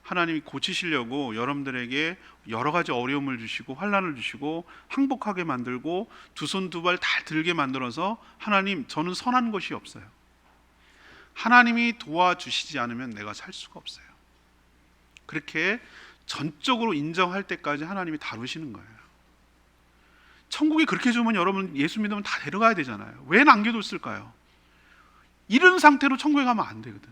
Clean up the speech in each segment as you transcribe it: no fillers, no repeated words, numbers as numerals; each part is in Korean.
하나님이 고치시려고 여러분들에게 여러 가지 어려움을 주시고 환난을 주시고 항복하게 만들고 두 손 두 발 다 들게 만들어서 하나님 저는 선한 것이 없어요. 하나님이 도와주시지 않으면 내가 살 수가 없어요. 그렇게 전적으로 인정할 때까지 하나님이 다루시는 거예요. 천국이 그렇게 주면 여러분 예수 믿으면 다 데려가야 되잖아요. 왜 남겨뒀을까요? 이런 상태로 천국에 가면 안 되거든.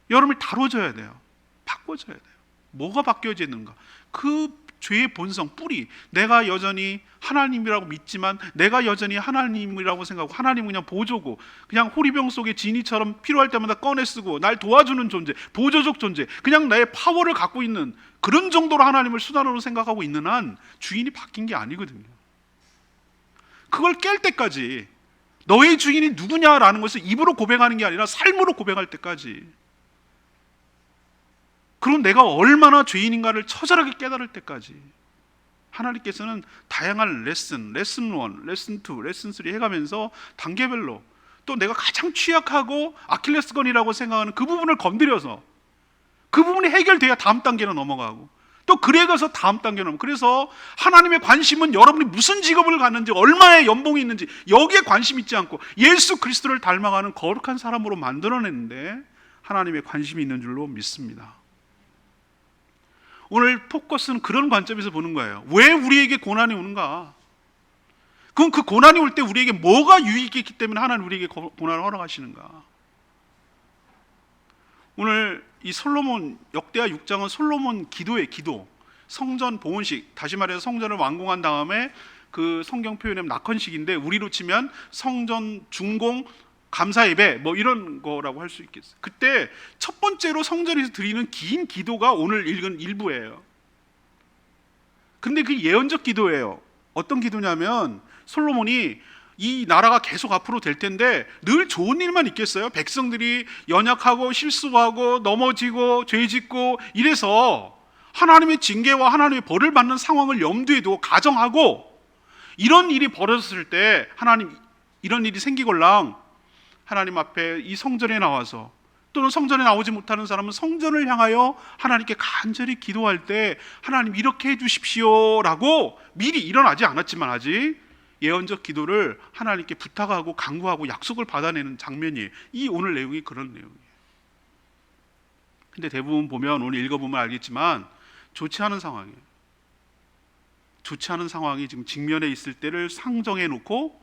여러분이 다뤄져야 돼요. 바꿔져야 돼요. 뭐가 바뀌어져 있는가? 그 죄의 본성, 뿌리. 내가 여전히 하나님이라고 믿지만 내가 여전히 하나님이라고 생각하고 하나님은 그냥 보조고 그냥 호리병 속의 지니처럼 필요할 때마다 꺼내 쓰고 날 도와주는 존재, 보조적 존재, 그냥 나의 파워를 갖고 있는 그런 정도로 하나님을 수단으로 생각하고 있는 한 주인이 바뀐 게 아니거든요. 그걸 깰 때까지 너의 주인이 누구냐라는 것을 입으로 고백하는 게 아니라 삶으로 고백할 때까지, 그리고 내가 얼마나 죄인인가를 처절하게 깨달을 때까지 하나님께서는 다양한 레슨 1, 레슨 2, 레슨 3 해가면서 단계별로 또 내가 가장 취약하고 아킬레스건이라고 생각하는 그 부분을 건드려서 그 부분이 해결돼야 다음 단계로 넘어가고 또 그래 가서 다음 단계로 넘어가고, 그래서 하나님의 관심은 여러분이 무슨 직업을 갖는지 얼마의 연봉이 있는지 여기에 관심 있지 않고 예수 그리스도를 닮아가는 거룩한 사람으로 만들어냈는데 하나님의 관심이 있는 줄로 믿습니다. 오늘 포커스는 그런 관점에서 보는 거예요. 왜 우리에게 고난이 오는가? 그럼 그 고난이 올 때 우리에게 뭐가 유익이 있기 때문에 하나님 우리에게 고난을 허락하시는가? 오늘 이 솔로몬 역대하 6장은 솔로몬 기도의 기도, 성전 봉헌식, 다시 말해서 성전을 완공한 다음에 그 성경 표현은 낙헌식인데 우리로 치면 성전 준공 감사 예배 뭐 이런 거라고 할 수 있겠어요. 그때 첫 번째로 성전에서 드리는 긴 기도가 오늘 읽은 일부예요. 근데 그 예언적 기도예요. 어떤 기도냐면 솔로몬이 이 나라가 계속 앞으로 될 텐데 늘 좋은 일만 있겠어요? 백성들이 연약하고 실수하고 넘어지고 죄짓고 이래서 하나님의 징계와 하나님의 벌을 받는 상황을 염두에 두고 가정하고 이런 일이 벌어졌을 때 하나님 이런 일이 생기걸랑 하나님 앞에 이 성전에 나와서 또는 성전에 나오지 못하는 사람은 성전을 향하여 하나님께 간절히 기도할 때 하나님 이렇게 해주십시오 라고 미리 일어나지 않았지만 아직 예언적 기도를 하나님께 부탁하고 간구하고 약속을 받아내는 장면이에요. 이 오늘 내용이 그런 내용이에요. 근데 대부분 보면 오늘 읽어보면 알겠지만 좋지 않은 상황이에요. 좋지 않은 상황이 지금 직면에 있을 때를 상정해 놓고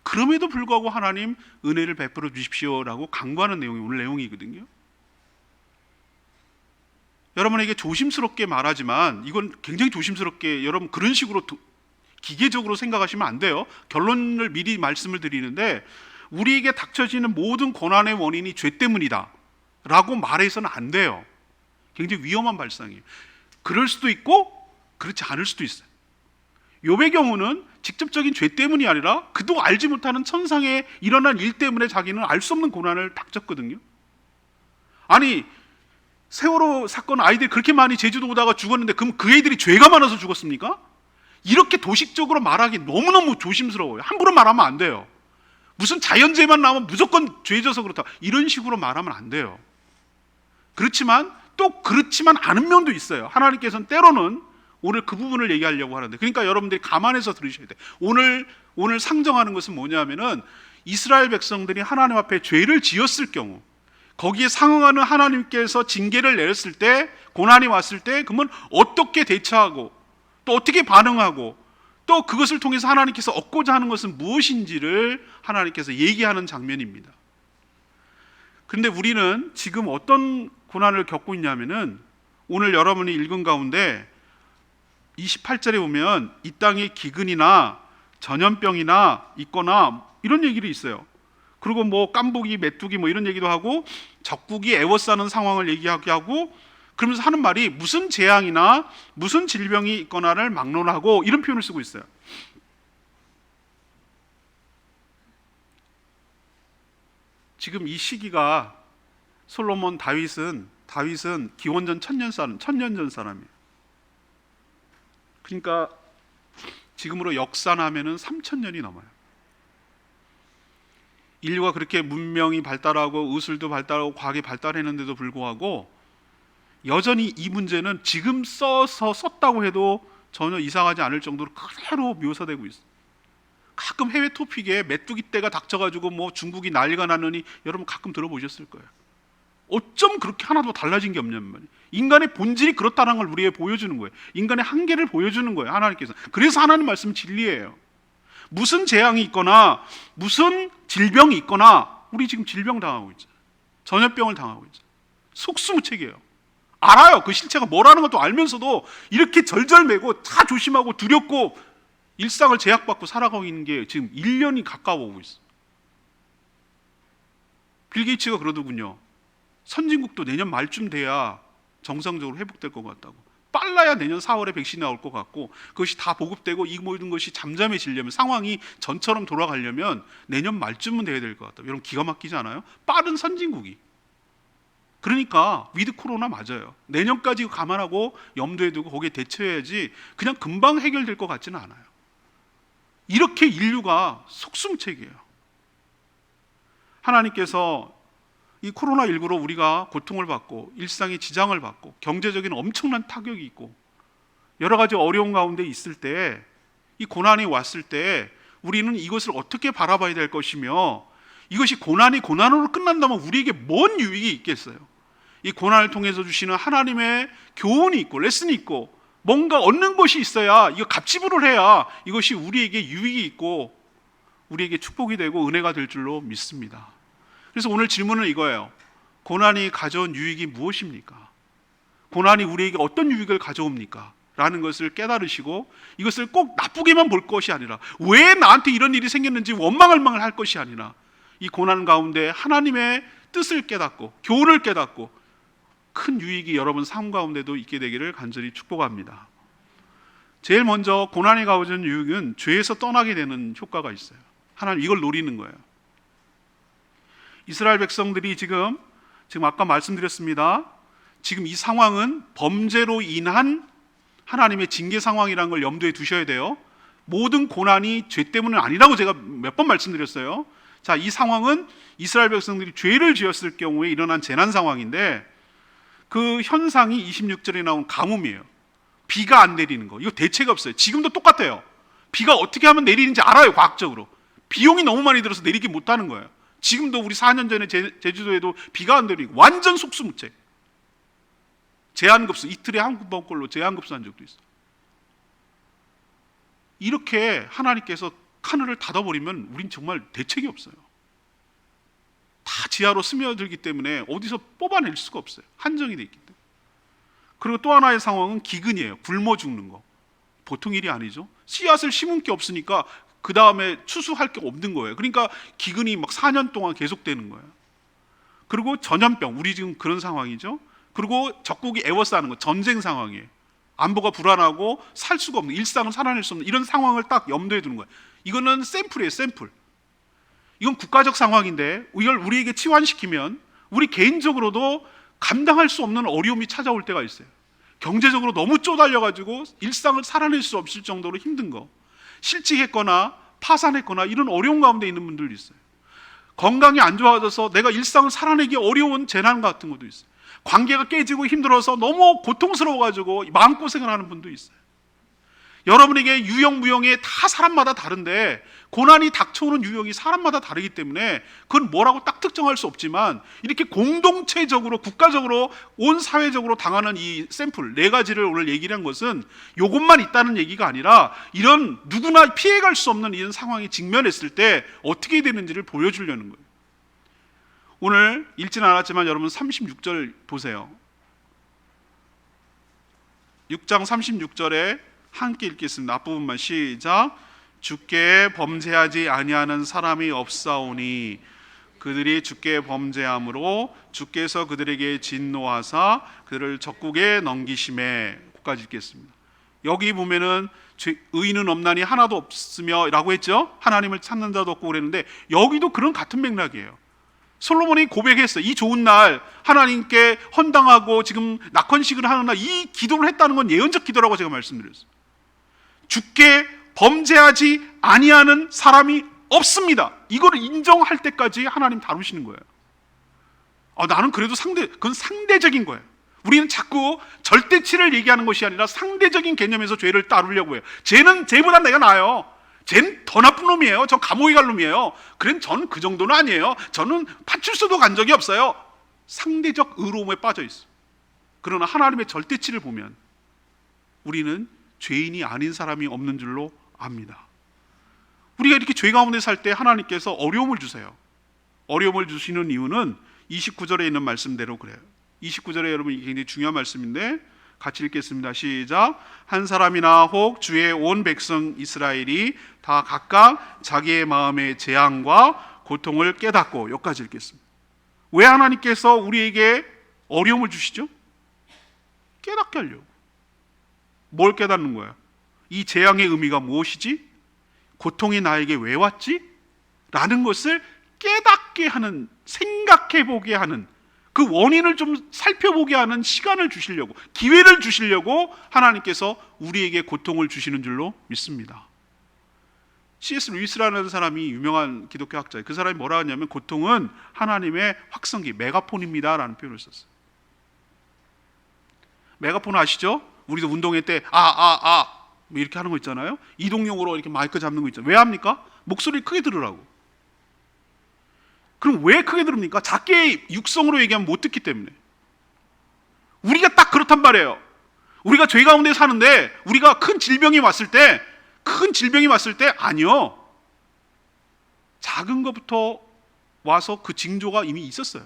그럼에도 불구하고 하나님 은혜를 베풀어 주십시오라고 간구하는 내용이 오늘 내용이거든요. 여러분에게 조심스럽게 말하지만 이건 굉장히 조심스럽게 여러분 그런 식으로 기계적으로 생각하시면 안 돼요. 결론을 미리 말씀을 드리는데 우리에게 닥쳐지는 모든 고난의 원인이 죄 때문이다 라고 말해서는 안 돼요. 굉장히 위험한 발상이에요. 그럴 수도 있고 그렇지 않을 수도 있어요. 욥의 경우는 직접적인 죄 때문이 아니라 그도 알지 못하는 천상에 일어난 일 때문에 자기는 알 수 없는 고난을 닥쳤거든요. 아니 세월호 사건 아이들이 그렇게 많이 제주도 오다가 죽었는데 그럼 그 애들이 죄가 많아서 죽었습니까? 이렇게 도식적으로 말하기 너무너무 조심스러워요. 함부로 말하면 안 돼요. 무슨 자연재해만 나오면 무조건 죄져서 그렇다 이런 식으로 말하면 안 돼요. 그렇지만 또 그렇지만 않은 면도 있어요. 하나님께서는 때로는 오늘 그 부분을 얘기하려고 하는데, 그러니까 여러분들이 감안해서 들으셔야 돼요. 오늘 상정하는 것은 뭐냐면은 이스라엘 백성들이 하나님 앞에 죄를 지었을 경우 거기에 상응하는 하나님께서 징계를 내렸을 때 고난이 왔을 때 그러면 어떻게 대처하고 또 어떻게 반응하고 또 그것을 통해서 하나님께서 얻고자 하는 것은 무엇인지를 하나님께서 얘기하는 장면입니다. 그런데 우리는 지금 어떤 고난을 겪고 있냐면은 오늘 여러분이 읽은 가운데 28절에 보면 이 땅에 기근이나 전염병이나 있거나 이런 얘기를 있어요. 그리고 뭐 깐부기, 메뚜기 뭐 이런 얘기도 하고 적국이 애워싸는 상황을 얘기하게 하고 그러면서 하는 말이 무슨 재앙이나 무슨 질병이 있거나를 막론하고 이런 표현을 쓰고 있어요. 지금 이 시기가 솔로몬 다윗은 기원전 1000년 전 사람이에요. 그러니까 지금으로 역산하면은 3000년이 넘어요. 인류가 그렇게 문명이 발달하고 의술도 발달하고 과학이 발달했는데도 불구하고 여전히 이 문제는 지금 썼다고 해도 전혀 이상하지 않을 정도로 그대로 묘사되고 있어요. 가끔 해외 토픽에 메뚜기 떼가 닥쳐가지고 뭐 중국이 난리가 나느니 여러분 가끔 들어보셨을 거예요. 어쩜 그렇게 하나도 달라진 게 없냐면 말이에요. 인간의 본질이 그렇다는 걸 우리에게 보여주는 거예요. 인간의 한계를 보여주는 거예요, 하나님께서. 그래서 하나님 말씀은 진리예요. 무슨 재앙이 있거나 무슨 질병이 있거나, 우리 지금 질병 당하고 있잖아요. 전염병을 당하고 있잖아요. 속수무책이에요. 알아요. 그 실체가 뭐라는 것도 알면서도 이렇게 절절매고 다 조심하고 두렵고 일상을 제약받고 살아가고 있는 게 지금 1년이 가까워 오고 있어요. 빌 게이츠가 그러더군요. 선진국도 내년 말쯤 돼야 정상적으로 회복될 것 같다고. 빨라야 내년 4월에 백신이 나올 것 같고, 그것이 다 보급되고 이 모든 것이 잠잠해지려면, 상황이 전처럼 돌아가려면 내년 말쯤은 돼야 될 것 같다. 여러분 기가 막히지 않아요? 빠른 선진국이. 그러니까 위드 코로나 맞아요. 내년까지 감안하고 염두에 두고 거기에 대처해야지 그냥 금방 해결될 것 같지는 않아요. 이렇게 인류가 속수무책이에요. 하나님께서 이 코로나19로 우리가 고통을 받고 일상에 지장을 받고 경제적인 엄청난 타격이 있고 여러 가지 어려운 가운데 있을 때, 이 고난이 왔을 때 우리는 이것을 어떻게 바라봐야 될 것이며, 이것이 고난이 고난으로 끝난다면 우리에게 뭔 유익이 있겠어요? 이 고난을 통해서 주시는 하나님의 교훈이 있고 레슨이 있고 뭔가 얻는 것이 있어야, 이거 갑지불을 해야 이것이 우리에게 유익이 있고 우리에게 축복이 되고 은혜가 될 줄로 믿습니다. 그래서 오늘 질문은 이거예요. 고난이 가져온 유익이 무엇입니까? 고난이 우리에게 어떤 유익을 가져옵니까? 라는 것을 깨달으시고, 이것을 꼭 나쁘게만 볼 것이 아니라 왜 나한테 이런 일이 생겼는지 원망을 할 것이 아니라 이 고난 가운데 하나님의 뜻을 깨닫고 교훈을 깨닫고 큰 유익이 여러분 삶 가운데도 있게 되기를 간절히 축복합니다. 제일 먼저 고난이 가져온 유익은 죄에서 떠나게 되는 효과가 있어요. 하나님 이걸 노리는 거예요. 이스라엘 백성들이 지금 아까 말씀드렸습니다. 지금 이 상황은 범죄로 인한 하나님의 징계 상황이라는 걸 염두에 두셔야 돼요. 모든 고난이 죄 때문은 아니라고 제가 몇 번 말씀드렸어요. 자, 이 상황은 이스라엘 백성들이 죄를 지었을 경우에 일어난 재난 상황인데, 그 현상이 26절에 나온 가뭄이에요. 비가 안 내리는 거. 이거 대책 없어요. 지금도 똑같아요. 비가 어떻게 하면 내리는지 알아요, 과학적으로. 비용이 너무 많이 들어서 내리지 못하는 거예요. 지금도 우리 4년 전에 제주도에도 비가 안 내리고 완전 속수무책. 제한급수, 이틀에 한 번꼴로 제한급수한 적도 있어요. 이렇게 하나님께서 하늘을 닫아버리면 우린 정말 대책이 없어요. 다 지하로 스며들기 때문에 어디서 뽑아낼 수가 없어요. 한정이 돼 있기 때문에. 그리고 또 하나의 상황은 기근이에요. 굶어 죽는 거. 보통 일이 아니죠. 씨앗을 심은 게 없으니까 그 다음에 추수할 게 없는 거예요. 그러니까 기근이 막 4년 동안 계속되는 거예요. 그리고 전염병, 우리 지금 그런 상황이죠. 그리고 적국이 애워싸는 거, 전쟁 상황이에요. 안보가 불안하고 살 수가 없는, 일상을 살아낼 수 없는 이런 상황을 딱 염두에 두는 거예요. 이거는 샘플이에요, 샘플. 이건 국가적 상황인데 이걸 우리에게 치환시키면 우리 개인적으로도 감당할 수 없는 어려움이 찾아올 때가 있어요. 경제적으로 너무 쪼달려가지고 일상을 살아낼 수 없을 정도로 힘든 거, 실직했거나 파산했거나 이런 어려운 가운데 있는 분들도 있어요. 건강이 안 좋아져서 내가 일상을 살아내기 어려운 재난 같은 것도 있어요. 관계가 깨지고 힘들어서 너무 고통스러워가지고 마음고생을 하는 분도 있어요. 여러분에게 유형 무형이 다 사람마다 다른데, 고난이 닥쳐오는 유형이 사람마다 다르기 때문에 그건 뭐라고 딱 특정할 수 없지만, 이렇게 공동체적으로 국가적으로 온 사회적으로 당하는 이 샘플 4가지를 오늘 얘기를 한 것은 이것만 있다는 얘기가 아니라, 이런 누구나 피해갈 수 없는 이런 상황에 직면했을 때 어떻게 되는지를 보여주려는 거예요. 오늘 읽지는 않았지만 여러분 36절 보세요. 6장 36절에 함께 읽겠습니다. 앞부분만 시작. 주께 범죄하지 아니하는 사람이 없사오니 그들이 주께 범죄함으로 주께서 그들에게 진노하사 그들을 적국에 넘기심에. 끝까지 읽겠습니다. 여기 보면은 의인은 없나니 하나도 없으며 라고 했죠. 하나님을 찾는 자도 없고 그랬는데, 여기도 그런 같은 맥락이에요. 솔로몬이 고백했어요. 이 좋은 날 하나님께 헌당하고 지금 낙헌식을 하는 날 이 기도를 했다는 건 예언적 기도라고 제가 말씀드렸어요. 주께 범죄하지 아니하는 사람이 없습니다. 이걸 인정할 때까지 하나님 다루시는 거예요. 나는 그래도 그건 상대적인 거예요. 우리는 자꾸 절대치를 얘기하는 것이 아니라 상대적인 개념에서 죄를 다루려고 해요. 쟤는 쟤보다 내가 나아요. 쟤는 더 나쁜 놈이에요. 저 감옥에 갈 놈이에요. 그래, 저는 그 정도는 아니에요. 저는 파출소도 간 적이 없어요. 상대적 의로움에 빠져 있어요. 그러나 하나님의 절대치를 보면 우리는 죄인이 아닌 사람이 없는 줄로 압니다. 우리가 이렇게 죄 가운데 살 때 하나님께서 어려움을 주세요. 어려움을 주시는 이유는 29절에 있는 말씀대로 그래요. 29절에 여러분 이게 굉장히 중요한 말씀인데 같이 읽겠습니다. 시작. 한 사람이나 혹 주의 온 백성 이스라엘이 다 각각 자기의 마음의 재앙과 고통을 깨닫고, 여기까지 읽겠습니다. 왜 하나님께서 우리에게 어려움을 주시죠? 깨닫게 하려고. 뭘 깨닫는 거야? 이 재앙의 의미가 무엇이지? 고통이 나에게 왜 왔지? 라는 것을 깨닫게 하는, 생각해 보게 하는, 그 원인을 좀 살펴보게 하는 시간을 주시려고, 기회를 주시려고 하나님께서 우리에게 고통을 주시는 줄로 믿습니다. C.S. 루이스라는 사람이 유명한 기독교 학자예요. 그 사람이 뭐라 하냐면 고통은 하나님의 확성기, 메가폰입니다 라는 표현을 썼어요. 메가폰 아시죠? 우리도 운동회 때 뭐 이렇게 하는 거 있잖아요. 이동용으로 이렇게 마이크 잡는 거 있잖아요. 왜 합니까? 목소리를 크게 들으라고. 그럼 왜 크게 들읍니까? 작게 육성으로 얘기하면 못 듣기 때문에. 우리가 딱 그렇단 말이에요. 우리가 죄 가운데 사는데 우리가 큰 질병이 왔을 때 아니요. 작은 것부터 와서 그 징조가 이미 있었어요.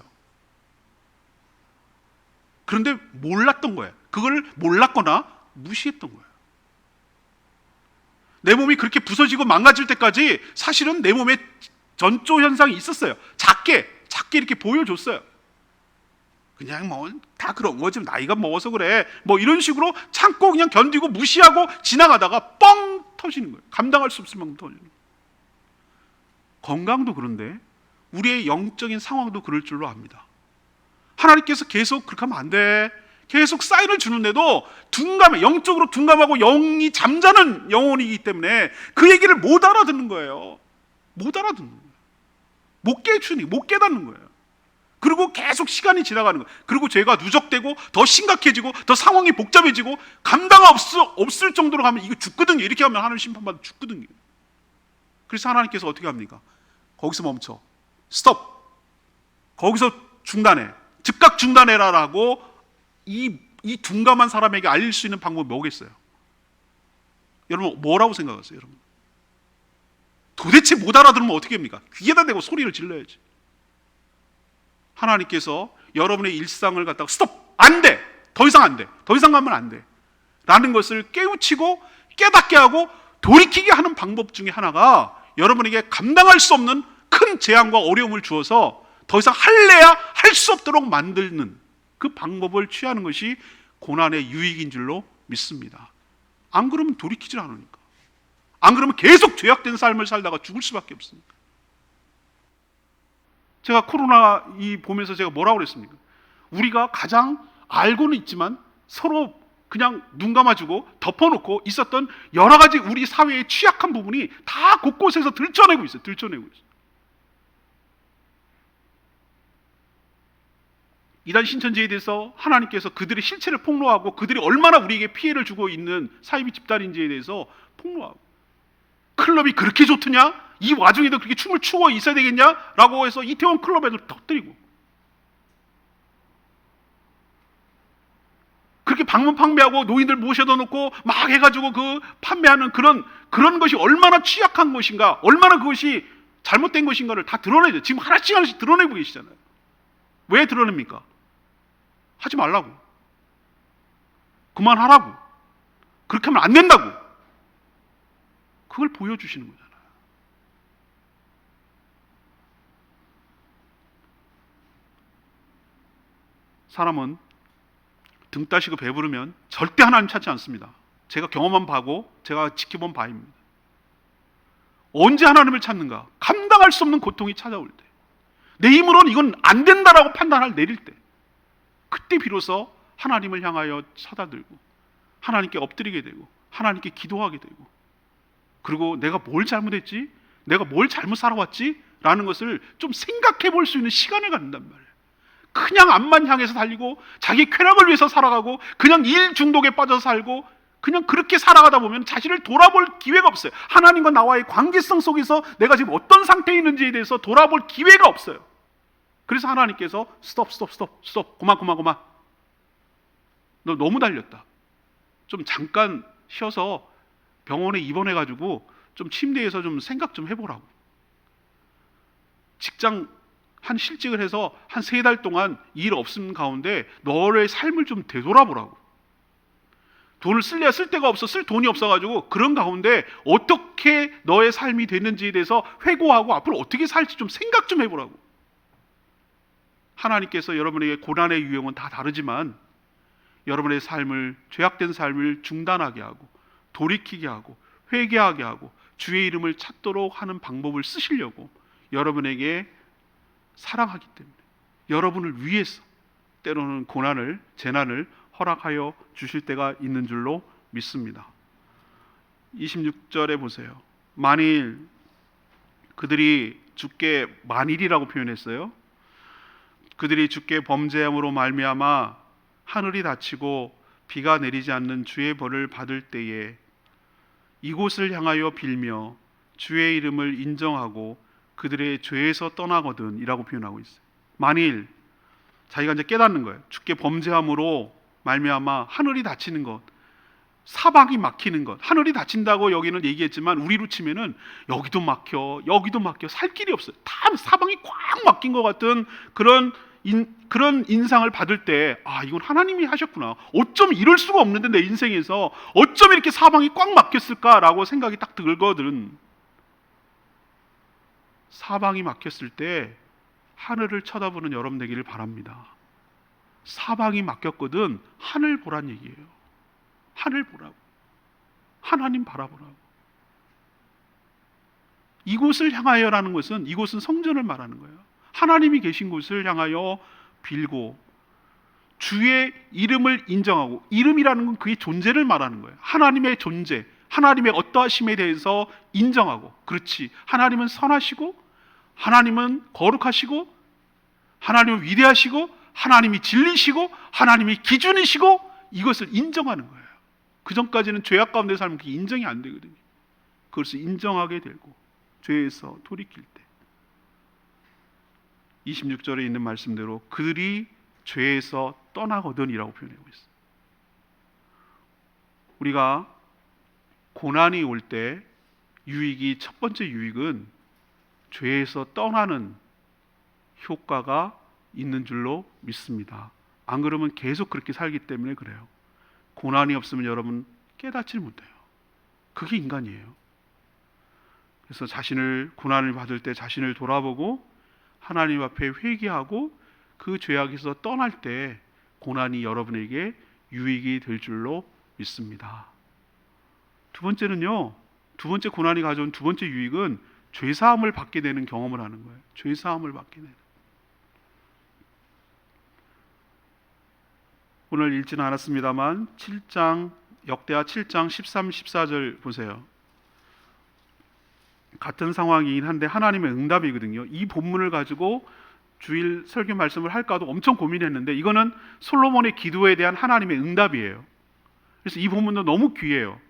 그런데 몰랐던 거예요. 그걸 몰랐거나 무시했던 거예요. 내 몸이 그렇게 부서지고 망가질 때까지 사실은 내 몸에 전조 현상이 있었어요. 작게 이렇게 보여줬어요. 그냥 뭐 다 그런 거지, 나이가 먹어서 그래, 뭐 이런 식으로 참고 그냥 견디고 무시하고 지나가다가 뻥 터지는 거예요. 감당할 수 없을 만큼 터지는 거예요. 건강도 그런데 우리의 영적인 상황도 그럴 줄로 압니다. 하나님께서 계속 그렇게 하면 안 돼, 계속 사인을 주는데도 둔감해, 영적으로 둔감하고 영이 잠자는 영혼이기 때문에 그 얘기를 못 알아듣는 거예요. 못 알아듣는 거예요. 못 깨닫는 거예요. 그리고 계속 시간이 지나가는 거예요. 그리고 죄가 누적되고 더 심각해지고 더 상황이 복잡해지고 감당 없을 정도로 가면 이거 죽거든요. 이렇게 하면 하나님 심판받아 죽거든요. 그래서 하나님께서 어떻게 합니까? 거기서 멈춰, 스톱, 거기서 중단해, 즉각 중단해라라고 이 둔감한 사람에게 알릴 수 있는 방법이 뭐겠어요? 여러분 뭐라고 생각하세요? 여러분 도대체 못 알아들으면 어떻게 합니까? 귀에다 대고 소리를 질러야지. 하나님께서 여러분의 일상을 갖다가 스톱! 안 돼! 더 이상 안 돼! 더 이상 가면 안 돼! 라는 것을 깨우치고 깨닫게 하고 돌이키게 하는 방법 중에 하나가 여러분에게 감당할 수 없는 큰 재앙과 어려움을 주어서 더 이상 할래야 할 수 없도록 만드는 그 방법을 취하는 것이 고난의 유익인 줄로 믿습니다. 안 그러면 돌이키질 않으니까. 안 그러면 계속 죄악된 삶을 살다가 죽을 수밖에 없습니다. 제가 코로나 보면서 제가 뭐라고 그랬습니까? 우리가 가장 알고는 있지만 서로 그냥 눈 감아주고 덮어놓고 있었던 여러 가지 우리 사회의 취약한 부분이 다 곳곳에서 들춰내고 있어요. 이단 신천지에 대해서 하나님께서 그들의 실체를 폭로하고 그들이 얼마나 우리에게 피해를 주고 있는 사이비 집단인지에 대해서 폭로하고, 클럽이 그렇게 좋더냐? 이 와중에도 그렇게 춤을 추고 있어야 되겠냐? 라고 해서 이태원 클럽 애들 터뜨리고, 그렇게 방문 판매하고 노인들 모셔다 놓고 막 해가지고 그 판매하는 그런 것이 얼마나 취약한 것인가, 얼마나 그것이 잘못된 것인가를 다 드러내죠. 지금 하나씩 드러내고 계시잖아요. 왜 드러냅니까? 하지 말라고, 그만하라고, 그렇게 하면 안 된다고, 그걸 보여주시는 거잖아요. 사람은 등 따시고 배부르면 절대 하나님 찾지 않습니다. 제가 경험한 바고 제가 지켜본 바입니다. 언제 하나님을 찾는가? 감당할 수 없는 고통이 찾아올 때, 내 힘으로는 이건 안 된다라고 판단을 내릴 때, 그때 비로소 하나님을 향하여 찾아들고 하나님께 엎드리게 되고 하나님께 기도하게 되고, 그리고 내가 뭘 잘못했지? 내가 뭘 잘못 살아왔지? 라는 것을 좀 생각해 볼 수 있는 시간을 갖는단 말이에요. 그냥 앞만 향해서 달리고 자기 쾌락을 위해서 살아가고 그냥 일 중독에 빠져서 살고 그냥 그렇게 살아가다 보면 자신을 돌아볼 기회가 없어요. 하나님과 나와의 관계성 속에서 내가 지금 어떤 상태에 있는지에 대해서 돌아볼 기회가 없어요. 그래서 하나님께서 스톱 고만 너 너무 달렸다. 좀 잠깐 쉬어서 병원에 입원해가지고 좀 침대에서 좀 생각 좀 해보라고. 직장 한 실직을 해서 한 3달 동안 일 없음 가운데 너의 삶을 좀 되돌아보라고. 돈을 쓸래야 쓸 데가 없어, 쓸 돈이 없어가지고 그런 가운데 어떻게 너의 삶이 됐는지에 대해서 회고하고 앞으로 어떻게 살지 좀 생각 좀 해보라고. 하나님께서 여러분에게 고난의 유형은 다 다르지만 여러분의 삶을, 죄악된 삶을 중단하게 하고 돌이키게 하고 회개하게 하고 주의 이름을 찾도록 하는 방법을 쓰시려고 여러분에게 사랑하기 때문에 여러분을 위해서 때로는 고난을, 재난을 허락하여 주실 때가 있는 줄로 믿습니다. 26절에 보세요. 만일 그들이 주께, 만일이라고 표현했어요. 그들이 주께 범죄함으로 말미암아 하늘이 닫히고 비가 내리지 않는 주의 벌을 받을 때에 이곳을 향하여 빌며 주의 이름을 인정하고 그들의 죄에서 떠나거든 이라고 표현하고 있어요. 만일 자기가 이제 깨닫는 거예요. 주께 범죄함으로 말미암아 하늘이 닫히는 것, 사방이 막히는 것. 하늘이 닫힌다고 여기는 얘기했지만 우리로 치면은 여기도 막혀 살 길이 없어요. 다 사방이 꽉 막힌 것 같은 그런 인상을 받을 때, 아, 이건 하나님이 하셨구나. 어쩜 이럴 수가 없는데 내 인생에서 어쩜 이렇게 사방이 꽉 막혔을까라고 생각이 딱 들거든. 사방이 막혔을 때 하늘을 쳐다보는 여러분 되기를 바랍니다. 사방이 막혔거든 하늘 보란 얘기예요. 하늘 보라고. 하나님 바라보라고. 이곳을 향하여라는 것은, 이곳은 성전을 말하는 거예요. 하나님이 계신 곳을 향하여 빌고 주의 이름을 인정하고, 이름이라는 건 그의 존재를 말하는 거예요. 하나님의 존재, 하나님의 어떠하심에 대해서 인정하고, 그렇지, 하나님은 선하시고 하나님은 거룩하시고 하나님은 위대하시고 하나님이 진리시고 하나님이 기준이시고, 이것을 인정하는 거예요. 그 전까지는 죄악 가운데 살면 그게 인정이 안 되거든요. 그것을 인정하게 되고 죄에서 돌이킬 때 26절에 있는 말씀대로 그들이 죄에서 떠나거든이라고 표현하고 있어요. 우리가 고난이 올 때 유익이, 첫 번째 유익은 죄에서 떠나는 효과가 있는 줄로 믿습니다. 안 그러면 계속 그렇게 살기 때문에 그래요. 고난이 없으면 여러분 깨닫지 못해요. 그게 인간이에요. 그래서 고난을 받을 때 자신을 돌아보고 하나님 앞에 회개하고 그 죄악에서 떠날 때 고난이 여러분에게 유익이 될 줄로 믿습니다. 두 번째는요, 두 번째 고난이 가져온 두 번째 유익은 죄사함을 받게 되는 경험을 하는 거예요. 죄사함을 받게 되는. 오늘 읽지는 않았습니다만 7장, 역대하 7장 13, 14절 보세요. 같은 상황이긴 한데 하나님의 응답이거든요. 이 본문을 가지고 주일 설교 말씀을 할까도 엄청 고민했는데 이거는 솔로몬의 기도에 대한 하나님의 응답이에요. 그래서 이 본문도 너무 귀해요.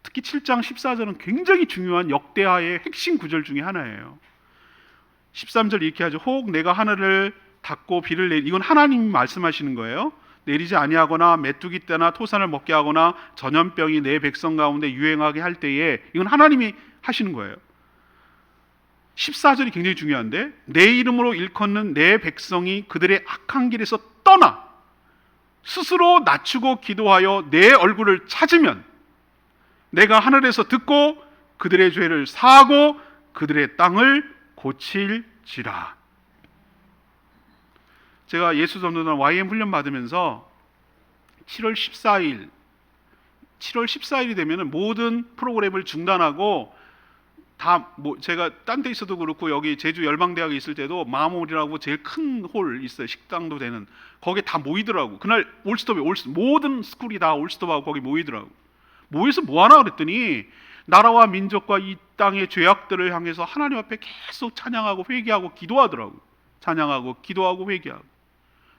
특히 7장 14절은 굉장히 중요한 역대하의 핵심 구절 중에 하나예요. 13절 이렇게 하죠. 혹 내가 하늘을 닫고 비를 내리, 이건 하나님이 말씀하시는 거예요. 내리지 아니하거나 메뚜기 떼나 토산을 먹게 하거나 전염병이 내 백성 가운데 유행하게 할 때에, 이건 하나님이 하시는 거예요. 14절이 굉장히 중요한데, 내 이름으로 일컫는 내 백성이 그들의 악한 길에서 떠나 스스로 낮추고 기도하여 내 얼굴을 찾으면 내가 하늘에서 듣고 그들의 죄를 사하고 그들의 땅을 고칠지라. 제가 예수 전도단 YM 훈련 받으면서 7월 14일이 되면 모든 프로그램을 중단하고 제가 딴 데 있어도 그렇고 여기 제주 열방대학에 있을 때도 마모리라고 제일 큰 홀 있어요. 식당도 되는. 거기에 다 모이더라고. 그날 모든 스쿨이 다 올스톱하고 거기 모이더라고. 모여서 뭐 하나 그랬더니 나라와 민족과 이 땅의 죄악들을 향해서 하나님 앞에 계속 찬양하고 회개하고 기도하더라고. 찬양하고 기도하고 회개하고.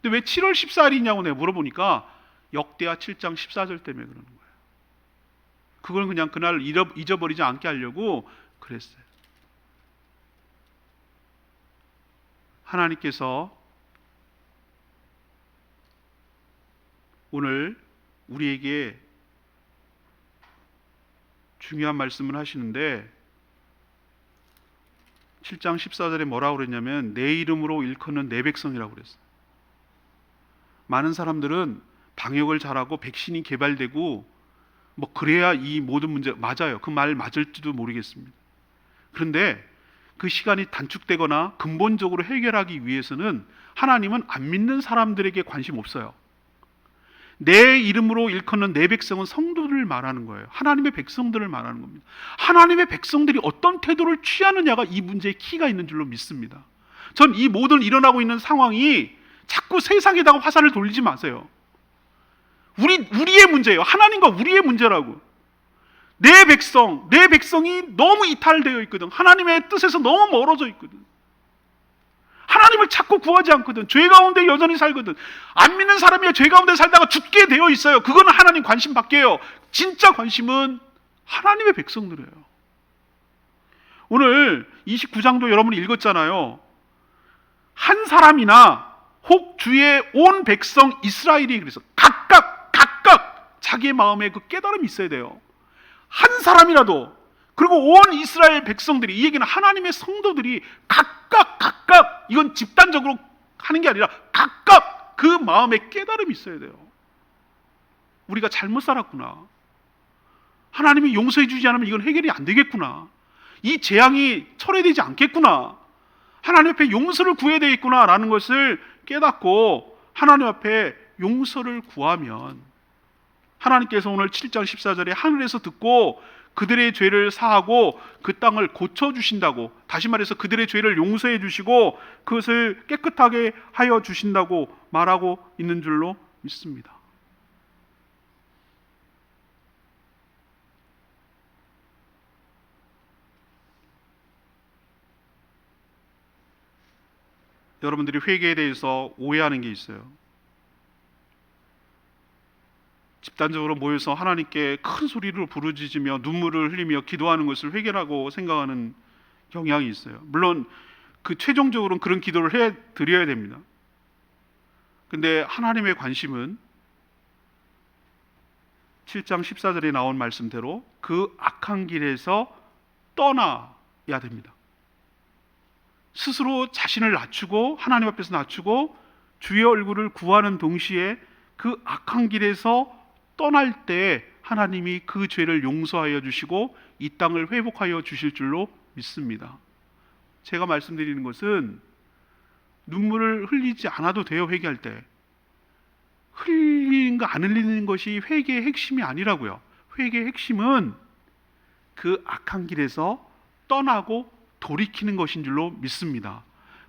근데 왜 7월 14일이냐고 내가 물어보니까 역대하 7장 14절 때문에 그러는 거예요. 그걸 그냥 그날 잊어버리지 않게 하려고 그랬어요. 하나님께서 오늘 우리에게 중요한 말씀을 하시는데 7장 14절에 뭐라고 그랬냐면 내 이름으로 일컫는 내 백성이라고 그랬어요. 많은 사람들은 방역을 잘하고 백신이 개발되고 뭐 그래야 이 모든 문제 맞아요. 그 말 맞을지도 모르겠습니다. 그런데 그 시간이 단축되거나 근본적으로 해결하기 위해서는 하나님은 안 믿는 사람들에게 관심 없어요. 내 이름으로 일컫는 내 백성은 성도들을 말하는 거예요. 하나님의 백성들을 말하는 겁니다. 하나님의 백성들이 어떤 태도를 취하느냐가 이 문제의 키가 있는 줄로 믿습니다. 전 이 모든 일어나고 있는 상황이 자꾸 세상에다가 화살을 돌리지 마세요. 우리의 문제예요. 하나님과 우리의 문제라고. 내 백성이 너무 이탈되어 있거든. 하나님의 뜻에서 너무 멀어져 있거든. 하나님을 찾고 구하지 않거든. 죄 가운데 여전히 살거든. 안 믿는 사람이 죄 가운데 살다가 죽게 되어 있어요. 그거는 하나님 관심 밖이에요. 진짜 관심은 하나님의 백성들이에요. 오늘 29장도 여러분이 읽었잖아요. 한 사람이나 혹 주의 온 백성 이스라엘이 그래서 각각 자기의 마음에 그 깨달음이 있어야 돼요. 한 사람이라도, 그리고 온 이스라엘 백성들이, 이 얘기는 하나님의 성도들이 각각 이건 집단적으로 하는 게 아니라 각각 그 마음에 깨달음이 있어야 돼요. 우리가 잘못 살았구나. 하나님이 용서해 주지 않으면 이건 해결이 안 되겠구나. 이 재앙이 철회되지 않겠구나. 하나님 앞에 용서를 구해야 되겠구나라는 것을 깨닫고 하나님 앞에 용서를 구하면 하나님께서 오늘 7장 14절에 하늘에서 듣고 그들의 죄를 사하고 그 땅을 고쳐주신다고, 다시 말해서 그들의 죄를 용서해 주시고 그것을 깨끗하게 하여 주신다고 말하고 있는 줄로 믿습니다. 여러분들이 회개에 대해서 오해하는 게 있어요. 집단적으로 모여서 하나님께 큰 소리로 부르짖으며 눈물을 흘리며 기도하는 것을 회개라고 생각하는 경향이 있어요. 물론 그 최종적으로는 그런 기도를 해 드려야 됩니다. 근데 하나님의 관심은 7장 14절에 나온 말씀대로 그 악한 길에서 떠나야 됩니다. 스스로 자신을 낮추고 하나님 앞에서 낮추고 주의 얼굴을 구하는 동시에 그 악한 길에서 떠날 때 하나님이 그 죄를 용서하여 주시고 이 땅을 회복하여 주실 줄로 믿습니다. 제가 말씀드리는 것은 눈물을 흘리지 않아도 돼요. 회개할 때 흘리는 거 안 흘리는 것이 회개의 핵심이 아니라고요. 회개의 핵심은 그 악한 길에서 떠나고 돌이키는 것인 줄로 믿습니다.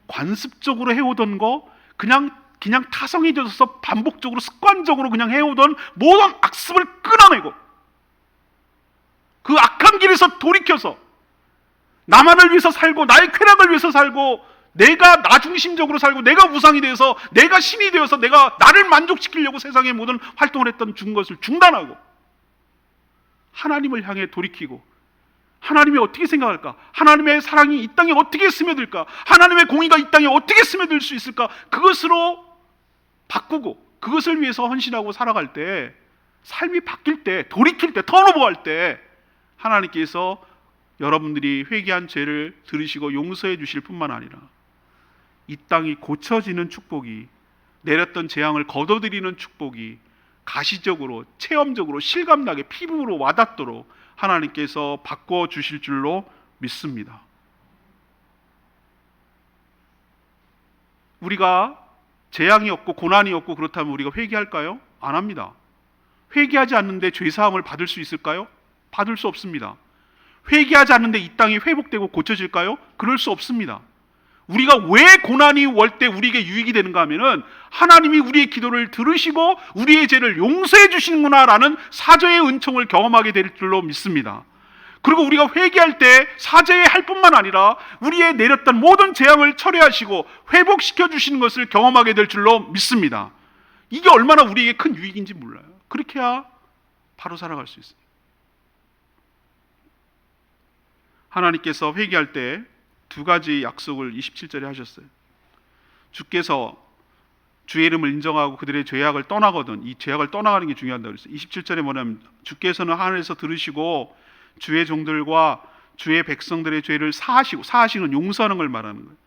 관습적으로 해오던 거 그냥 타성이 되어서 반복적으로 습관적으로 그냥 해오던 모든 악습을 끊어내고 그 악한 길에서 돌이켜서 나만을 위해서 살고 나의 쾌락을 위해서 살고 내가 나 중심적으로 살고 내가 우상이 되어서 내가 신이 되어서 내가 나를 만족시키려고 세상의 모든 활동을 했던 것을 중단하고 하나님을 향해 돌이키고 하나님이 어떻게 생각할까? 하나님의 사랑이 이 땅에 어떻게 스며들까? 하나님의 공의가 이 땅에 어떻게 스며들 수 있을까? 그것으로 바꾸고 그것을 위해서 헌신하고 살아갈 때 삶이 바뀔 때 돌이킬 때 턴오버할 때 하나님께서 여러분들이 회개한 죄를 들으시고 용서해 주실 뿐만 아니라 이 땅이 고쳐지는 축복이 내렸던 재앙을 걷어들이는 축복이 가시적으로 체험적으로 실감나게 피부로 와닿도록 하나님께서 바꿔 주실 줄로 믿습니다. 우리가 재앙이 없고 고난이 없고 그렇다면 우리가 회개할까요? 안 합니다. 회개하지 않는데 죄사함을 받을 수 있을까요? 받을 수 없습니다. 회개하지 않는데 이 땅이 회복되고 고쳐질까요? 그럴 수 없습니다. 우리가 왜 고난이 올 때 우리에게 유익이 되는가 하면은 하나님이 우리의 기도를 들으시고 우리의 죄를 용서해 주시는구나라는 사죄의 은총을 경험하게 될 줄로 믿습니다. 그리고 우리가 회개할 때 사죄해야 할 뿐만 아니라 우리의 내렸던 모든 재앙을 철회하시고 회복시켜 주시는 것을 경험하게 될 줄로 믿습니다. 이게 얼마나 우리에게 큰 유익인지 몰라요. 그렇게 해야 바로 살아갈 수 있어요. 하나님께서 회개할 때 두 가지 약속을 27절에 하셨어요. 주께서 주의 이름을 인정하고 그들의 죄악을 떠나거든, 이 죄악을 떠나가는 게 중요하다고 그랬어요. 27절에 뭐냐면 주께서는 하늘에서 들으시고 주의 종들과 주의 백성들의 죄를 사하시는 용서하는 걸 말하는 거예요.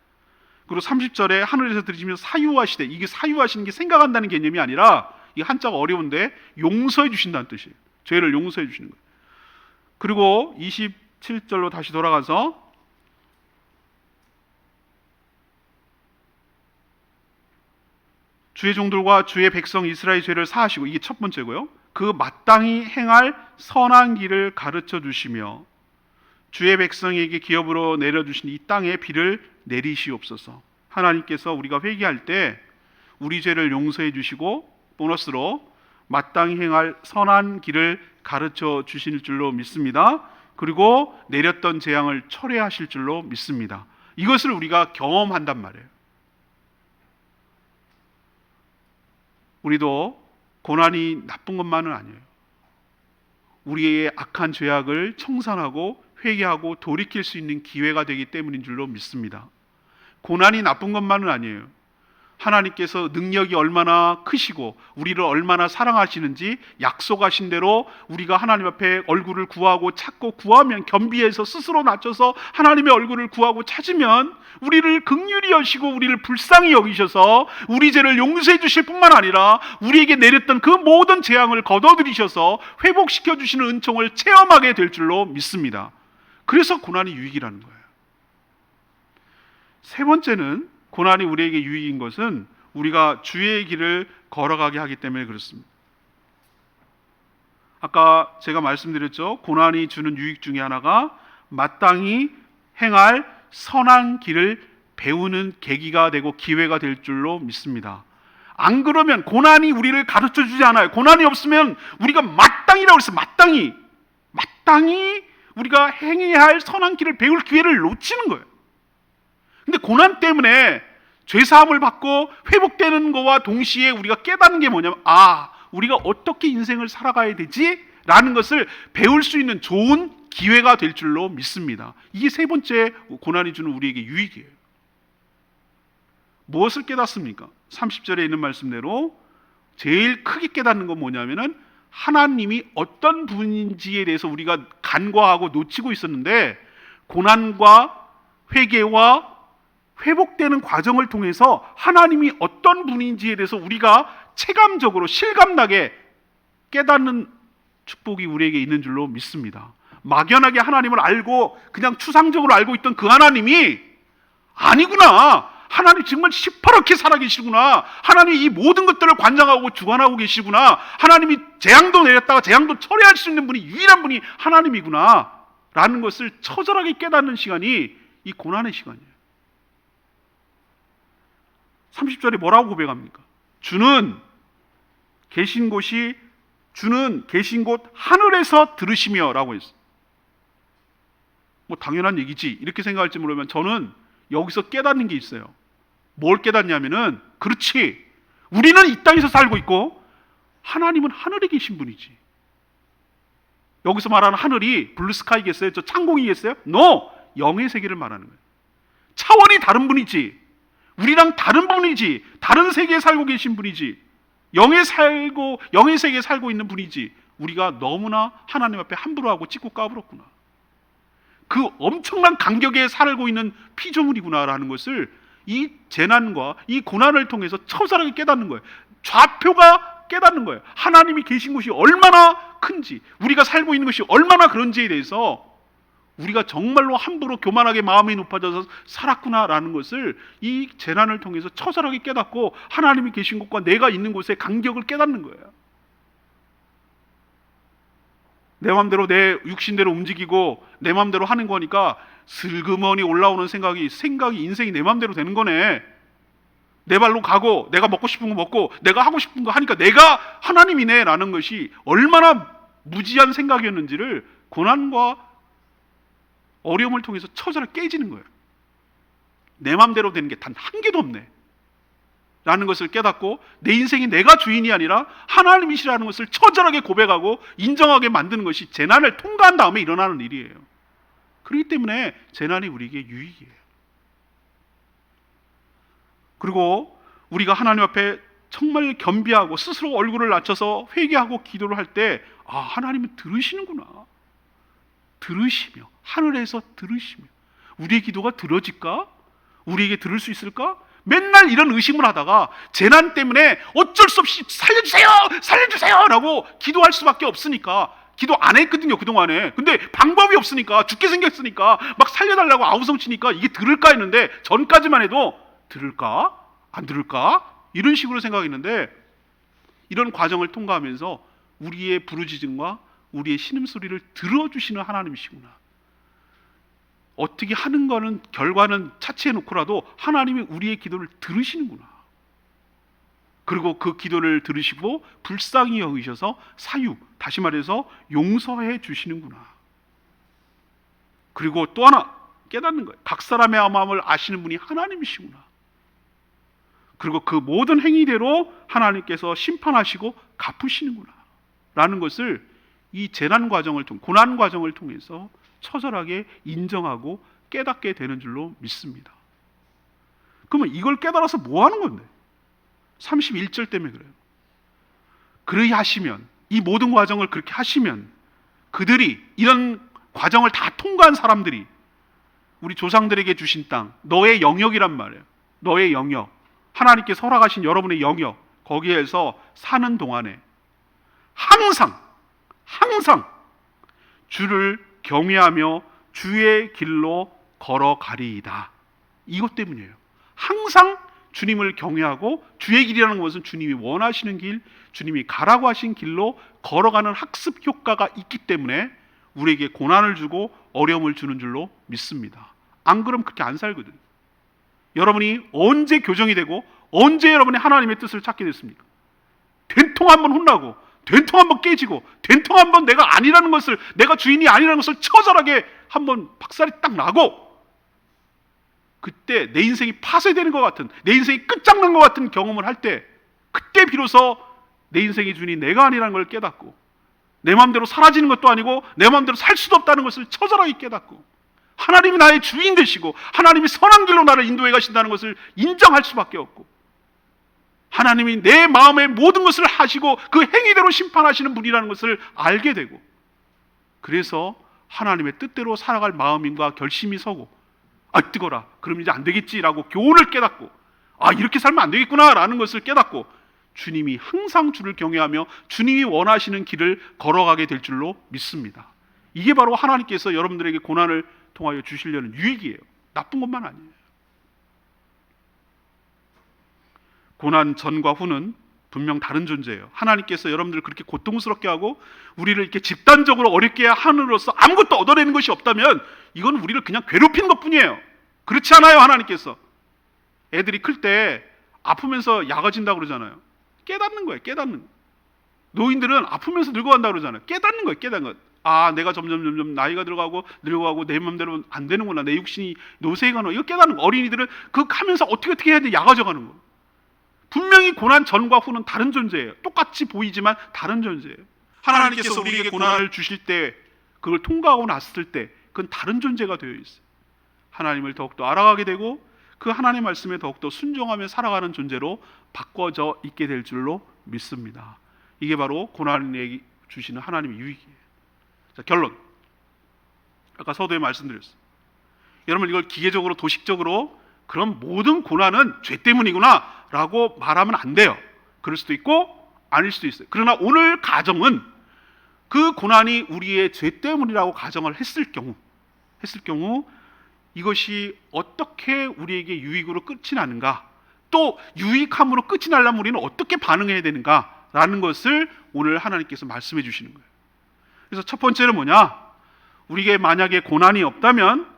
그리고 30절에 하늘에서 들으시면서 사유하시되, 이게 사유하시는 게 생각한다는 개념이 아니라, 이 한자가 어려운데 용서해 주신다는 뜻이에요. 죄를 용서해 주시는 거예요. 그리고 27절로 다시 돌아가서 주의 종들과 주의 백성 이스라엘 죄를 사하시고, 이게 첫 번째고요. 그 마땅히 행할 선한 길을 가르쳐 주시며 주의 백성에게 기업으로 내려주신 이 땅에 비를 내리시옵소서. 하나님께서 우리가 회개할 때 우리 죄를 용서해 주시고 보너스로 마땅히 행할 선한 길을 가르쳐 주실 줄로 믿습니다. 그리고 내렸던 재앙을 철회하실 줄로 믿습니다. 이것을 우리가 경험한단 말이에요. 우리도 고난이 나쁜 것만은 아니에요. 우리의 악한 죄악을 청산하고 회개하고 돌이킬 수 있는 기회가 되기 때문인 줄로 믿습니다. 고난이 나쁜 것만은 아니에요. 하나님께서 능력이 얼마나 크시고 우리를 얼마나 사랑하시는지 약속하신 대로 우리가 하나님 앞에 얼굴을 구하고 찾고 구하면, 겸비해서 스스로 낮춰서 하나님의 얼굴을 구하고 찾으면 우리를 긍휼히 여시고 우리를 불쌍히 여기셔서 우리 죄를 용서해 주실 뿐만 아니라 우리에게 내렸던 그 모든 재앙을 걷어들이셔서 회복시켜 주시는 은총을 체험하게 될 줄로 믿습니다. 그래서 고난이 유익이라는 거예요. 세 번째는, 고난이 우리에게 유익인 것은 우리가 주의 길을 걸어가게 하기 때문에 그렇습니다. 아까 제가 말씀드렸죠. 고난이 주는 유익 중에 하나가 마땅히 행할 선한 길을 배우는 계기가 되고 기회가 될 줄로 믿습니다. 안 그러면 고난이 우리를 가르쳐 주지 않아요. 고난이 없으면 우리가 마땅히라고 했어요. 마땅히 우리가 행해야 할 선한 길을 배울 기회를 놓치는 거예요. 근데 고난 때문에 죄사함을 받고 회복되는 것과 동시에 우리가 깨닫는 게 뭐냐면, 우리가 어떻게 인생을 살아가야 되지? 라는 것을 배울 수 있는 좋은 기회가 될 줄로 믿습니다. 이게 세 번째 고난이 주는 우리에게 유익이에요. 무엇을 깨닫습니까? 30절에 있는 말씀대로 제일 크게 깨닫는 건 뭐냐면은 하나님이 어떤 분인지에 대해서 우리가 간과하고 놓치고 있었는데, 고난과 회개와 회복되는 과정을 통해서 하나님이 어떤 분인지에 대해서 우리가 체감적으로 실감나게 깨닫는 축복이 우리에게 있는 줄로 믿습니다. 막연하게 하나님을 알고 그냥 추상적으로 알고 있던 그 하나님이 아니구나, 하나님 정말 시퍼렇게 살아계시구나, 하나님이 이 모든 것들을 관장하고 주관하고 계시구나, 하나님이 재앙도 내렸다가 재앙도 처리할 수 있는 분이 유일한 분이 하나님이구나 라는 것을 처절하게 깨닫는 시간이 이 고난의 시간이에요. 30절에 뭐라고 고백합니까? 주는 계신 곳 하늘에서 들으시며 라고 했어요. 뭐 당연한 얘기지 이렇게 생각할지 모르면 저는 여기서 깨닫는 게 있어요. 뭘 깨닫냐면은, 그렇지, 우리는 이 땅에서 살고 있고 하나님은 하늘에 계신 분이지. 여기서 말하는 하늘이 블루스카이겠어요? 저 창공이겠어요? No! 영의 세계를 말하는 거예요. 차원이 다른 분이지, 우리랑 다른 분이지, 다른 세계에 살고 계신 분이지, 영의 세계에 살고 있는 분이지, 우리가 너무나 하나님 앞에 함부로 하고 찍고 까불었구나, 그 엄청난 간격에 살고 있는 피조물이구나라는 것을 이 재난과 이 고난을 통해서 처절하게 깨닫는 거예요. 좌표가 깨닫는 거예요. 하나님이 계신 곳이 얼마나 큰지, 우리가 살고 있는 것이 얼마나 그런지에 대해서 우리가 정말로 함부로 교만하게 마음이 높아져서 살았구나라는 것을 이 재난을 통해서 처절하게 깨닫고 하나님이 계신 곳과 내가 있는 곳의 간격을 깨닫는 거예요. 내 마음대로 내 육신대로 움직이고 내 마음대로 하는 거니까 슬그머니 올라오는 생각이 인생이 내 마음대로 되는 거네. 내 발로 가고 내가 먹고 싶은 거 먹고 내가 하고 싶은 거 하니까 내가 하나님이네 라는 것이 얼마나 무지한 생각이었는지를 고난과 어려움을 통해서 처절하게 깨지는 거예요. 내 마음대로 되는 게 단 한 개도 없네 라는 것을 깨닫고, 내 인생이 내가 주인이 아니라 하나님이시라는 것을 처절하게 고백하고 인정하게 만드는 것이 재난을 통과한 다음에 일어나는 일이에요. 그렇기 때문에 재난이 우리에게 유익이에요. 그리고 우리가 하나님 앞에 정말 겸비하고 스스로 얼굴을 낮춰서 회개하고 기도를 할 때, 아, 하나님은 들으시는구나. 들으시며, 하늘에서 들으시며, 우리의 기도가 들어질까? 우리에게 들을 수 있을까? 맨날 이런 의심을 하다가 재난 때문에 어쩔 수 없이 살려주세요! 살려주세요! 라고 기도할 수밖에 없으니까 기도 안 했거든요, 그동안에. 근데 방법이 없으니까, 죽게 생겼으니까 막 살려달라고 아우성치니까 이게 들을까 했는데, 전까지만 해도 들을까? 안 들을까? 이런 식으로 생각했는데, 이런 과정을 통과하면서 우리의 부르짖음과 우리의 신음소리를 들어주시는 하나님이시구나. 어떻게 하는 거는, 결과는 차치해 놓고라도 하나님이 우리의 기도를 들으시는구나. 그리고 그 기도를 들으시고 불쌍히 여기셔서 사유, 다시 말해서 용서해 주시는구나. 그리고 또 하나 깨닫는 거예요. 각 사람의 마음을 아시는 분이 하나님이시구나. 그리고 그 모든 행위대로 하나님께서 심판하시고 갚으시는구나 라는 것을 이 재난 과정을 통해, 고난 과정을 통해서 처절하게 인정하고 깨닫게 되는 줄로 믿습니다. 그러면 이걸 깨달아서 뭐 하는 건데? 31절 때문에 그래요. 그리하시면, 이 모든 과정을 그렇게 하시면, 그들이, 이런 과정을 다 통과한 사람들이 우리 조상들에게 주신 땅, 너의 영역이란 말이에요. 너의 영역, 하나님께서 허락하신 여러분의 영역, 거기에서 사는 동안에 항상 주를 경외하며 주의 길로 걸어가리이다. 이것 때문이에요. 항상 주님을 경외하고, 주의 길이라는 것은 주님이 원하시는 길, 주님이 가라고 하신 길로 걸어가는 학습 효과가 있기 때문에 우리에게 고난을 주고 어려움을 주는 줄로 믿습니다. 안 그러면 그렇게 안 살거든. 여러분이 언제 교정이 되고 언제 여러분이 하나님의 뜻을 찾게 됐습니까? 된통 한번 혼나고, 된통 한번 깨지고, 된통 한번 내가 아니라는 것을, 내가 주인이 아니라는 것을 처절하게 한번 박살이 딱 나고, 그때 내 인생이 파쇄되는 것 같은, 내 인생이 끝장난 것 같은 경험을 할 때, 그때 비로소 내 인생의 주인이 내가 아니라는 걸 깨닫고, 내 마음대로 사라지는 것도 아니고 내 마음대로 살 수도 없다는 것을 처절하게 깨닫고, 하나님이 나의 주인 되시고 하나님이 선한 길로 나를 인도해 가신다는 것을 인정할 수밖에 없고, 하나님이 내 마음의 모든 것을 하시고 그 행위대로 심판하시는 분이라는 것을 알게 되고, 그래서 하나님의 뜻대로 살아갈 마음과 결심이 서고, 아, 뜨거라, 그럼 이제 안 되겠지라고 교훈을 깨닫고, 아, 이렇게 살면 안 되겠구나라는 것을 깨닫고, 주님이 항상 주를 경외하며 주님이 원하시는 길을 걸어가게 될 줄로 믿습니다. 이게 바로 하나님께서 여러분들에게 고난을 통하여 주시려는 유익이에요. 나쁜 것만 아니에요. 고난 전과 후는 분명 다른 존재예요. 하나님께서 여러분들을 그렇게 고통스럽게 하고 우리를 이렇게 집단적으로 어렵게 함으로써 아무것도 얻어내는 것이 없다면, 이건 우리를 그냥 괴롭히는 것뿐이에요. 그렇지 않아요? 하나님께서 애들이 클 때 아프면서 약아진다고 그러잖아요. 깨닫는 거예요. 깨닫는 거. 노인들은 아프면서 늙어간다고 그러잖아요. 깨닫는 거예요. 깨닫는 거. 아, 내가 점점 나이가 들어가고 늙어가고 내 마음대로 안 되는구나, 내 육신이 노쇠해가는 거. 이거 깨닫는 거. 어린이들은 그거 하면서 어떻게 해야 돼? 약아져가는 거. 분명히 고난 전과 후는 다른 존재예요. 똑같이 보이지만 다른 존재예요. 하나님께서 우리에게 고난을 주실 때, 그걸 통과하고 났을 때 그건 다른 존재가 되어 있어요. 하나님을 더욱더 알아가게 되고 그 하나님의 말씀에 더욱더 순종하며 살아가는 존재로 바꿔져 있게 될 줄로 믿습니다. 이게 바로 고난에 주시는 하나님의 유익이에요. 자, 결론. 아까 서두에 말씀드렸어요. 여러분, 이걸 기계적으로 도식적으로 그럼 모든 고난은 죄 때문이구나 라고 말하면 안 돼요. 그럴 수도 있고 아닐 수도 있어요. 그러나 오늘 가정은 그 고난이 우리의 죄 때문이라고 가정을 했을 경우 이것이 어떻게 우리에게 유익으로 끝이 나는가, 또 유익함으로 끝이 나려면 우리는 어떻게 반응해야 되는가 라는 것을 오늘 하나님께서 말씀해 주시는 거예요. 그래서 첫 번째는 뭐냐? 우리에게 만약에 고난이 없다면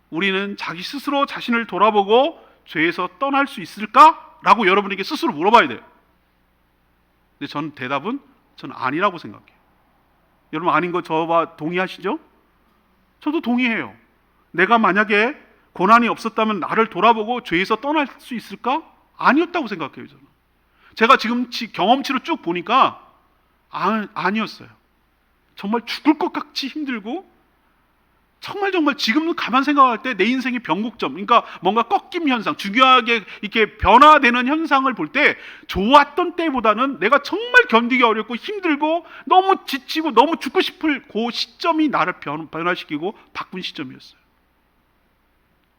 우리는 자기 스스로 자신을 돌아보고 죄에서 떠날 수 있을까? 라고 여러분에게 스스로 물어봐야 돼요. 근데 저는 대답은 저는 아니라고 생각해요. 여러분 아닌 거 저와 동의하시죠? 저도 동의해요. 내가 만약에 고난이 없었다면 나를 돌아보고 죄에서 떠날 수 있을까? 아니었다고 생각해요. 저는 제가 지금 경험치로 쭉 보니까 아니었어요. 정말 죽을 것 같이 힘들고, 정말 지금 가만 생각할 때 내 인생의 변곡점, 그러니까 뭔가 꺾임 현상, 중요하게 이렇게 변화되는 현상을 볼 때 좋았던 때보다는 내가 정말 견디기 어렵고 힘들고 너무 지치고 너무 죽고 싶을 그 시점이 나를 변화시키고 바꾼 시점이었어요.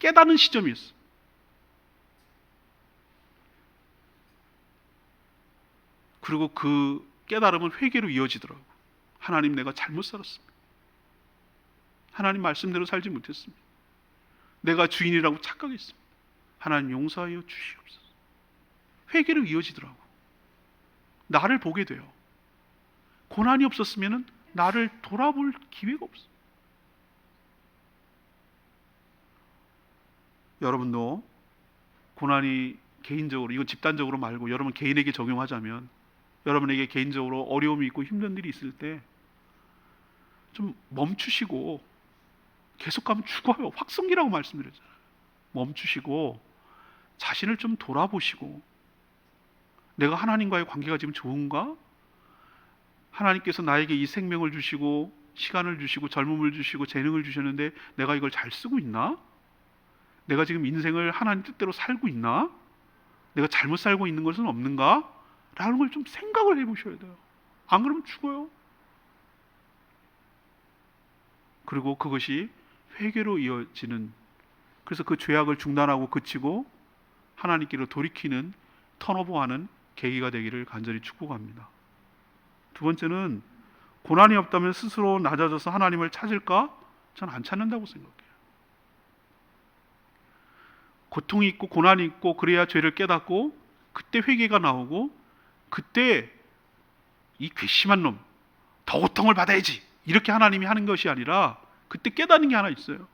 깨닫는 시점이었어요. 그리고 그 깨달음은 회개로 이어지더라고요. 하나님, 내가 잘못 살았습니다. 하나님 말씀대로 살지 못했습니다. 내가 주인이라고 착각했습니다. 하나님 용서하여 주시옵소서. 회개로 이어지더라고. 나를 보게 돼요. 고난이 없었으면 나를 돌아볼 기회가 없어. 여러분도 고난이 개인적으로, 이거 집단적으로 말고 여러분 개인에게 적용하자면, 여러분에게 개인적으로 어려움이 있고 힘든 일이 있을 때 좀 멈추시고, 계속 가면 죽어요. 확성기라고 말씀드렸잖아요. 멈추시고 자신을 좀 돌아보시고, 내가 하나님과의 관계가 지금 좋은가? 하나님께서 나에게 이 생명을 주시고 시간을 주시고 젊음을 주시고 재능을 주셨는데 내가 이걸 잘 쓰고 있나? 내가 지금 인생을 하나님 뜻대로 살고 있나? 내가 잘못 살고 있는 것은 없는가? 라는 걸 좀 생각을 해보셔야 돼요. 안 그러면 죽어요. 그리고 그것이 회개로 이어지는, 그래서 그 죄악을 중단하고 그치고 하나님께로 돌이키는, 턴오버하는 계기가 되기를 간절히 축복합니다. 두 번째는, 고난이 없다면 스스로 낮아져서 하나님을 찾을까? 전 안 찾는다고 생각해요. 고통이 있고 고난이 있고 그래야 죄를 깨닫고, 그때 회개가 나오고, 그때 이 괘씸한 놈, 더 고통을 받아야지, 이렇게 하나님이 하는 것이 아니라 그때 깨닫는 게 하나 있어요.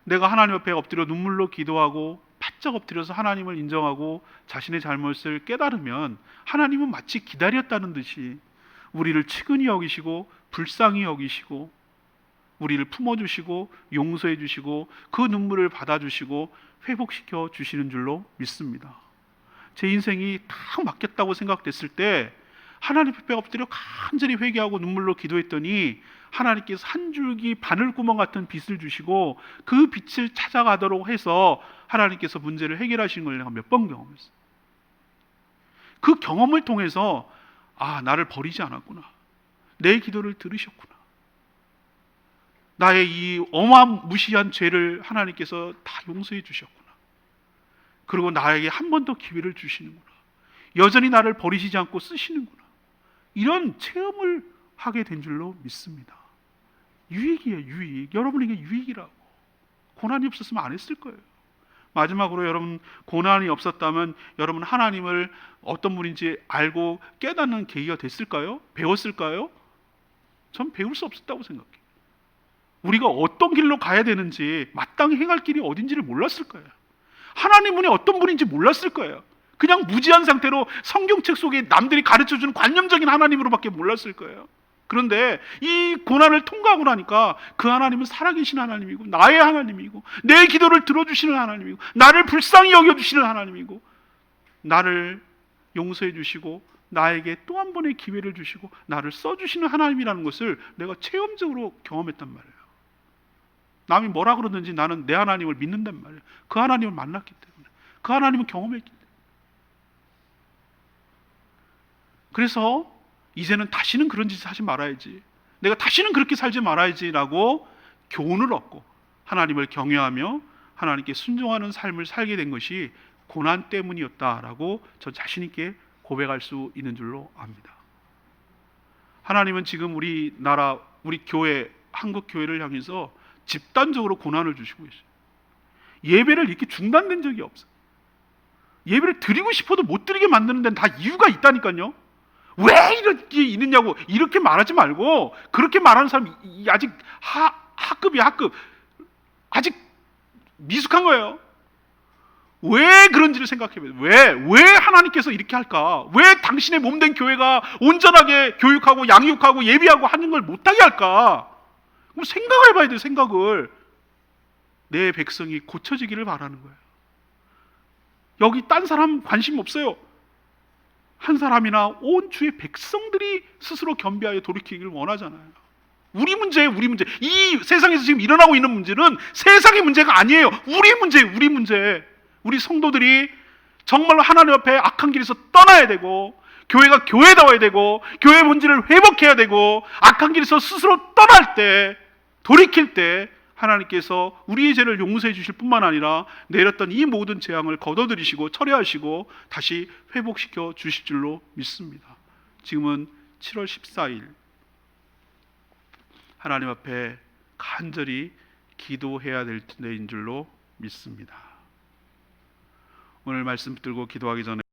내가 하나님 앞에 엎드려 눈물로 기도하고 바짝 엎드려서 하나님을 인정하고 자신의 잘못을 깨달으면, 하나님은 마치 기다렸다는 듯이 우리를 측은히 여기시고 불쌍히 여기시고 우리를 품어주시고 용서해 주시고 그 눈물을 받아주시고 회복시켜 주시는 줄로 믿습니다. 제 인생이 다 맡겼다고 생각됐을 때 하나님 앞에 엎드려 간절히 회개하고 눈물로 기도했더니 하나님께서 한 줄기 바늘구멍 같은 빛을 주시고 그 빛을 찾아가도록 해서 하나님께서 문제를 해결하시는 걸 내가 몇 번 경험했어요. 그 경험을 통해서 나를 버리지 않았구나, 내 기도를 들으셨구나, 나의 이 어마무시한 죄를 하나님께서 다 용서해 주셨구나, 그리고 나에게 한 번 더 기회를 주시는구나, 여전히 나를 버리시지 않고 쓰시는구나, 이런 체험을 하게 된 줄로 믿습니다. 유익이에요, 유익. 여러분에게 유익이라고. 고난이 없었으면 안 했을 거예요. 마지막으로, 여러분 고난이 없었다면 여러분 하나님을 어떤 분인지 알고 깨닫는 계기가 됐을까요? 배웠을까요? 전 배울 수 없었다고 생각해요. 우리가 어떤 길로 가야 되는지, 마땅히 행할 길이 어딘지를 몰랐을 거예요. 하나님은 어떤 분인지 몰랐을 거예요. 그냥 무지한 상태로 성경책 속에 남들이 가르쳐주는 관념적인 하나님으로밖에 몰랐을 거예요. 그런데 이 고난을 통과하고 나니까 그 하나님은 살아계신 하나님이고 나의 하나님이고 내 기도를 들어주시는 하나님이고 나를 불쌍히 여겨주시는 하나님이고 나를 용서해 주시고 나에게 또 한 번의 기회를 주시고 나를 써주시는 하나님이라는 것을 내가 체험적으로 경험했단 말이에요. 남이 뭐라 그러든지 나는 내 하나님을 믿는단 말이에요. 그 하나님을 만났기 때문에, 그 하나님을 경험했기 때문에. 그래서 이제는 다시는 그런 짓을 하지 말아야지, 내가 다시는 그렇게 살지 말아야지라고 교훈을 얻고 하나님을 경외하며 하나님께 순종하는 삶을 살게 된 것이 고난 때문이었다라고 저 자신 있게 고백할 수 있는 줄로 압니다. 하나님은 지금 우리나라, 우리 교회, 한국 교회를 향해서 집단적으로 고난을 주시고 계셔요. 예배를 이렇게 중단된 적이 없어요. 예배를 드리고 싶어도 못 드리게 만드는 데는 다 이유가 있다니까요. 왜 이렇게 있느냐고 이렇게 말하지 말고, 그렇게 말하는 사람이 아직 하급이야, 하급. 아직 미숙한 거예요. 왜 그런지를 생각해봐요. 왜 하나님께서 이렇게 할까? 왜 당신의 몸된 교회가 온전하게 교육하고 양육하고 예비하고 하는 걸 못하게 할까? 그럼 생각을 해봐야 돼요, 생각을. 내 백성이 고쳐지기를 바라는 거예요. 여기 딴 사람 관심 없어요. 한 사람이나 온 주의 백성들이 스스로 겸비하여 돌이키기를 원하잖아요. 우리 문제예요, 우리 문제. 이 세상에서 지금 일어나고 있는 문제는 세상의 문제가 아니에요. 우리 문제예요, 우리 문제. 우리 성도들이 정말로 하나님 앞에 악한 길에서 떠나야 되고, 교회가 교회다워야 되고, 교회의 본질을 회복해야 되고, 악한 길에서 스스로 떠날 때, 돌이킬 때 하나님께서 우리의 죄를 용서해 주실 뿐만 아니라 내렸던 이 모든 재앙을 걷어들이시고 철회하시고 다시 회복시켜 주실 줄로 믿습니다. 지금은 7월 14일 하나님 앞에 간절히 기도해야 될 때인 줄로 믿습니다. 오늘 말씀 들고 기도하기 전에